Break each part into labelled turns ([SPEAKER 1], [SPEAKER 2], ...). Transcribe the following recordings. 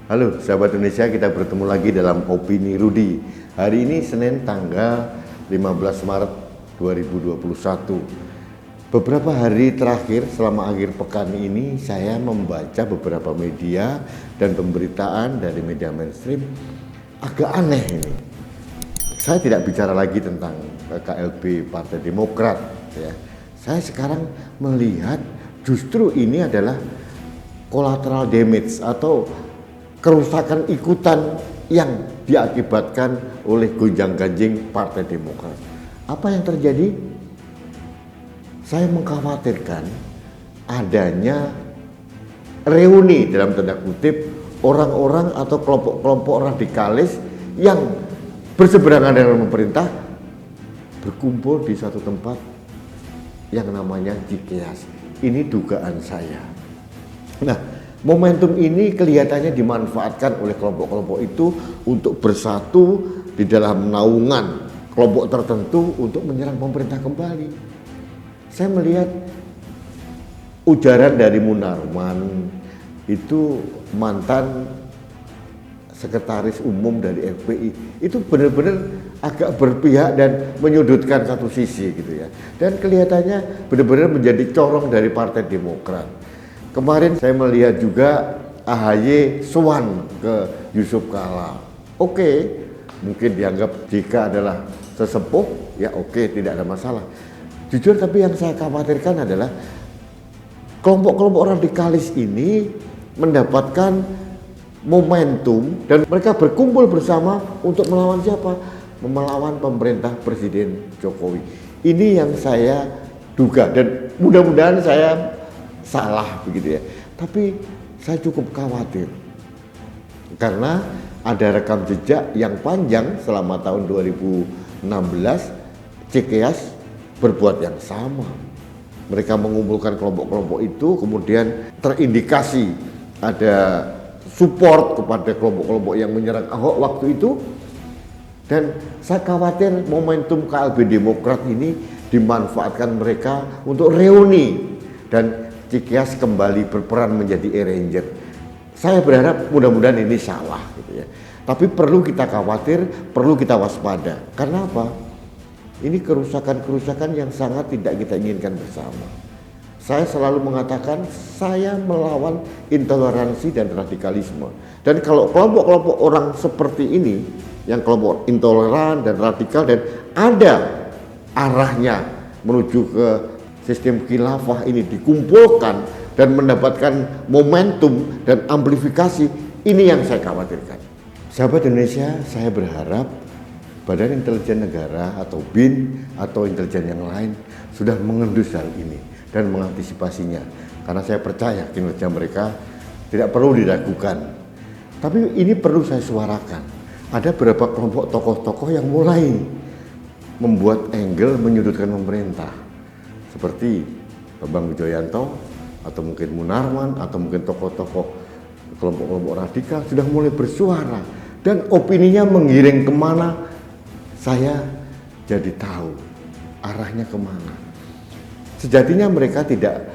[SPEAKER 1] Halo sahabat Indonesia, kita bertemu lagi dalam Opini Rudi. Hari ini Senin tanggal 15 Maret 2021. Beberapa hari terakhir selama akhir pekan ini saya membaca beberapa media dan pemberitaan dari media mainstream agak aneh ini. Saya tidak bicara lagi tentang KLB Partai Demokrat ya. Saya sekarang melihat justru ini adalah collateral damage atau kerusakan ikutan yang diakibatkan oleh gonjang-ganjing Partai Demokrat. Apa yang terjadi? Saya mengkhawatirkan adanya reuni dalam tanda kutip orang-orang atau kelompok-kelompok radikalis yang berseberangan dengan pemerintah berkumpul di satu tempat yang namanya Cikeas. Ini dugaan saya. Nah, momentum ini kelihatannya dimanfaatkan oleh kelompok-kelompok itu untuk bersatu di dalam naungan kelompok tertentu untuk menyerang pemerintah kembali. Saya melihat ujaran dari Munarman, itu mantan sekretaris umum dari FPI, itu benar-benar agak berpihak dan menyudutkan satu sisi gitu ya. Dan kelihatannya benar-benar menjadi corong dari Partai Demokrat. Kemarin saya melihat juga AHY sowan ke Yusuf Kala. Oke, mungkin dianggap jika adalah sesepuh, ya oke, tidak ada masalah. Jujur, tapi yang saya khawatirkan adalah kelompok-kelompok radikalis ini mendapatkan momentum dan mereka berkumpul bersama untuk melawan siapa? Melawan pemerintah Presiden Jokowi. Ini yang saya duga dan mudah-mudahan saya salah begitu ya. Tapi saya cukup khawatir karena ada rekam jejak yang panjang selama tahun 2016 Cikeas berbuat yang sama. Mereka mengumpulkan kelompok-kelompok itu, kemudian terindikasi ada support kepada kelompok-kelompok yang menyerang Ahok waktu itu. Dan saya khawatir momentum KLB Demokrat ini dimanfaatkan mereka untuk reuni dan Cikeas kembali berperan menjadi arranger. Saya berharap mudah-mudahan ini salah gitu ya. Tapi perlu kita khawatir, perlu kita waspada. Karena apa? Ini kerusakan-kerusakan yang sangat tidak kita inginkan bersama. Saya selalu mengatakan saya melawan intoleransi dan radikalisme. Dan kalau kelompok-kelompok orang seperti ini, yang kelompok intoleran dan radikal dan ada arahnya menuju ke sistem khilafah ini dikumpulkan dan mendapatkan momentum dan amplifikasi, ini yang saya khawatirkan. Sahabat Indonesia, saya berharap Badan Intelijen Negara atau BIN atau intelijen yang lain sudah mengendus hal ini dan mengantisipasinya, karena saya percaya kinerja mereka tidak perlu diragukan. Tapi ini perlu saya suarakan. Ada beberapa kelompok tokoh-tokoh yang mulai membuat angle menyudutkan pemerintah, seperti Bambang Wijoyanto atau mungkin Munarman atau mungkin tokoh-tokoh kelompok-kelompok radikal sudah mulai bersuara dan opininya menggiring kemana. Saya jadi tahu arahnya kemana. Sejatinya mereka tidak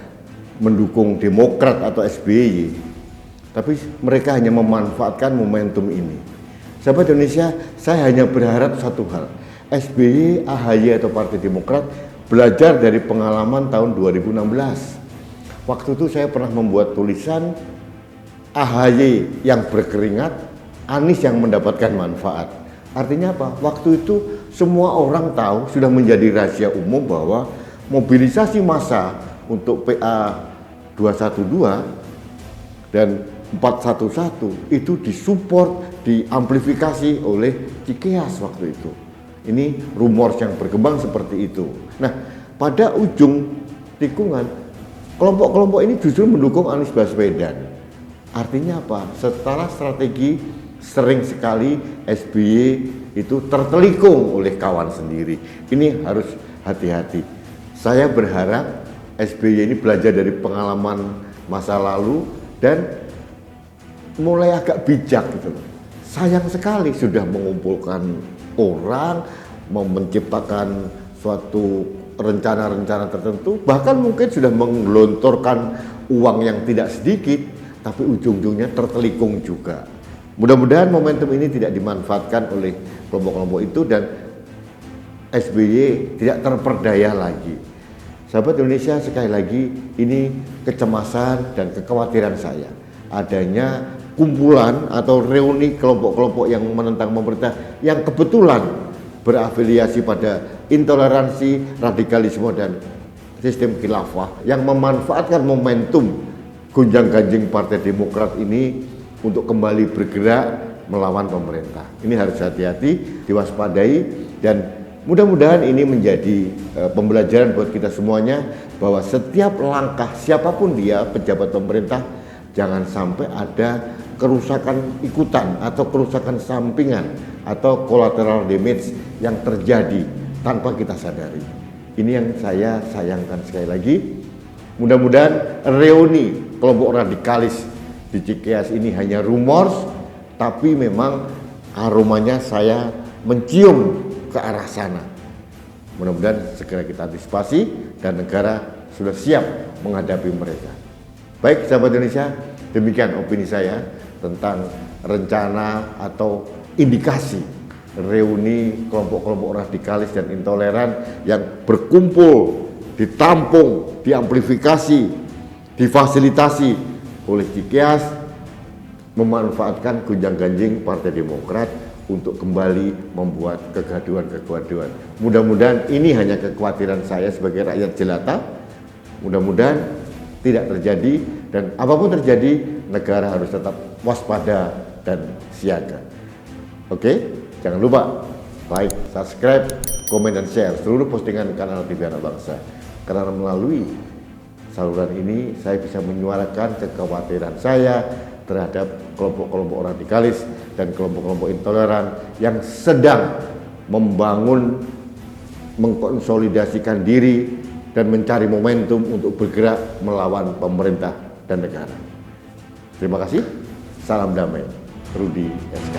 [SPEAKER 1] mendukung Demokrat atau SBY, tapi mereka hanya memanfaatkan momentum ini. Sahabat Indonesia, saya hanya berharap satu hal, SBY, AHY atau Partai Demokrat belajar dari pengalaman tahun 2016. Waktu itu saya pernah membuat tulisan AHY yang berkeringat, Anies yang mendapatkan manfaat. Artinya apa? Waktu itu semua orang tahu, sudah menjadi rahasia umum bahwa mobilisasi massa untuk PA 212 dan 411 itu disupport, diamplifikasi oleh Cikeas waktu itu. Ini rumor yang berkembang seperti itu. Nah, pada ujung tikungan, kelompok-kelompok ini justru mendukung Anies Baswedan. Artinya apa? Secara strategi sering sekali SBY itu tertelikung oleh kawan sendiri. Ini harus hati-hati. Saya berharap SBY ini belajar dari pengalaman masa lalu dan mulai agak bijak gitu. Sayang sekali sudah mengumpulkan orang, mau menciptakan suatu rencana-rencana tertentu, bahkan mungkin sudah menggelontorkan uang yang tidak sedikit, tapi ujung-ujungnya tertelikung juga. Mudah-mudahan momentum ini tidak dimanfaatkan oleh kelompok-kelompok itu dan SBY tidak terperdaya lagi. Sahabat Indonesia, sekali lagi ini kecemasan dan kekhawatiran saya. Adanya kumpulan atau reuni kelompok-kelompok yang menentang pemerintah yang kebetulan berafiliasi pada intoleransi, radikalisme dan sistem khilafah yang memanfaatkan momentum gonjang-ganjing Partai Demokrat ini untuk kembali bergerak melawan pemerintah. Ini harus hati-hati, diwaspadai, dan mudah-mudahan ini menjadi pembelajaran buat kita semuanya bahwa setiap langkah siapapun dia pejabat pemerintah jangan sampai ada kerusakan ikutan atau kerusakan sampingan atau collateral damage yang terjadi tanpa kita sadari. Ini yang saya sayangkan sekali lagi. Mudah-mudahan reuni kelompok radikalis di Cikeas ini hanya rumors, tapi memang aromanya saya mencium ke arah sana. Mudah-mudahan segera kita antisipasi dan negara sudah siap menghadapi mereka. Baik sahabat Indonesia, demikian opini saya tentang rencana atau indikasi reuni kelompok-kelompok radikalis dan intoleran yang berkumpul, ditampung, diamplifikasi, difasilitasi oleh Cikeas memanfaatkan gonjang-ganjing Partai Demokrat untuk kembali membuat kegaduhan-kegaduhan. Mudah-mudahan ini hanya kekhawatiran saya sebagai rakyat jelata. Mudah-mudahan tidak terjadi, dan apapun terjadi negara harus tetap waspada dan siaga. Oke, jangan lupa like, subscribe, komen, dan share seluruh postingan kanal TV Anak Bangsa. Karena melalui saluran ini saya bisa menyuarakan kekhawatiran saya terhadap kelompok-kelompok radikalis dan kelompok-kelompok intoleran yang sedang membangun, mengkonsolidasikan diri dan mencari momentum untuk bergerak melawan pemerintah dan negara. Terima kasih, salam damai, Rudi SK.